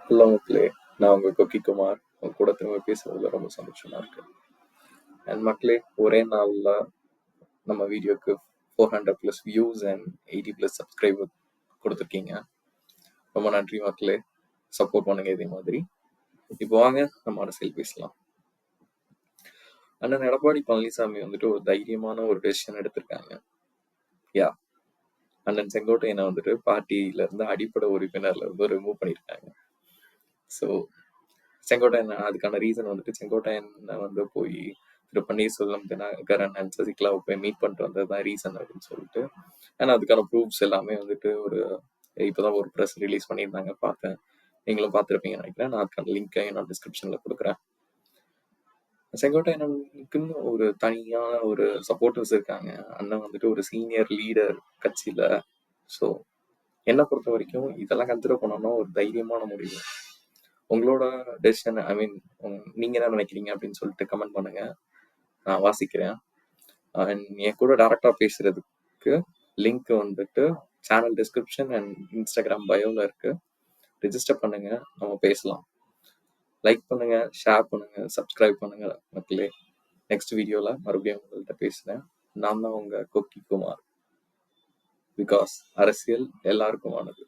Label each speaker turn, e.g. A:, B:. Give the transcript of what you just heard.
A: Hello மக்களே, நான் உங்க கொக்கி குமார். உங்க கூட திரும்ப பேசுறதுல ரொம்ப சந்தோஷமா இருக்கு. அண்ட் மக்களே, ஒரே நாள்ல நம்ம வீடியோக்கு 400 plus views and 80 plus subscriber கொடுத்துருக்கீங்க. ரொம்ப நன்றி மக்களே, சப்போர்ட் பண்ணுங்க இதே மாதிரி. இப்போ வாங்க நம்ம அரசியல் பேசலாம். அண்ணன் எடப்பாடி பழனிசாமி வந்துட்டு ஒரு தைரியமான ஒரு டெசிஷன் எடுத்திருக்காங்க. யா, அண்ணன் செங்கோட்டையனை வந்துட்டு பார்ட்டியில இருந்து அடிப்படை உறுப்பினர்ல இருந்து ரிமூவ் பண்ணியிருக்காங்க. ஸோ செங்கோட்டையன் அதுக்கான ரீசன் வந்துட்டு செங்கோட்டையன் வந்து போய் திரு பன்னீர்செல்வம், தினகரன் அண்ட் சசிகலாவை போய் மீட் பண்ணிட்டு வந்தது தான் ரீசன் அப்படின்னு சொல்லிட்டு. ஏன்னா அதுக்கான ப்ரூஃப்ஸ் எல்லாமே வந்துட்டு இப்போதான் ஒரு ப்ரெஸ் ரிலீஸ் பண்ணியிருந்தாங்க, பார்த்தேன். நீங்களும் பார்த்துருப்பீங்கன்னு நினைக்கிறேன். நான் அதுக்கான லிங்க்கையும் நான் டிஸ்கிரிப்ஷனில் கொடுக்குறேன். செங்கோட்டையனுக்குன்னு ஒரு தனியான ஒரு சப்போர்ட்டர்ஸ் இருக்காங்க. அண்ணன் வந்துட்டு ஒரு சீனியர் லீடர் கட்சியில. ஸோ என்னை பொறுத்த வரைக்கும் இதெல்லாம் கன்சிடர் பண்ணோம்னா ஒரு தைரியமான முடிவு. உங்களோட டெசிஷன், ஐ மீன் நீங்க என்ன நினைக்கிறீங்க அப்படின்னு சொல்லிட்டு கமெண்ட் பண்ணுங்க, நான் வாசிக்கிறேன். அண்ட் என் கூட டைரக்டா பேசுறதுக்கு லிங்க் வந்துட்டு சேனல் டிஸ்கிரிப்ஷன் அண்ட் இன்ஸ்டாகிராம் பயோல இருக்கு. ரிஜிஸ்டர் பண்ணுங்க, நம்ம பேசலாம். லைக் பண்ணுங்க, ஷேர் பண்ணுங்க, சப்ஸ்கிரைப் பண்ணுங்க மக்களே. நெக்ஸ்ட் வீடியோல மறுபடியும் உங்கள்கிட்ட பேசுறேன். நான் தான் உங்க கொக்கி குமார். பிகாஸ் அரசியல் எல்லாருக்குமானது.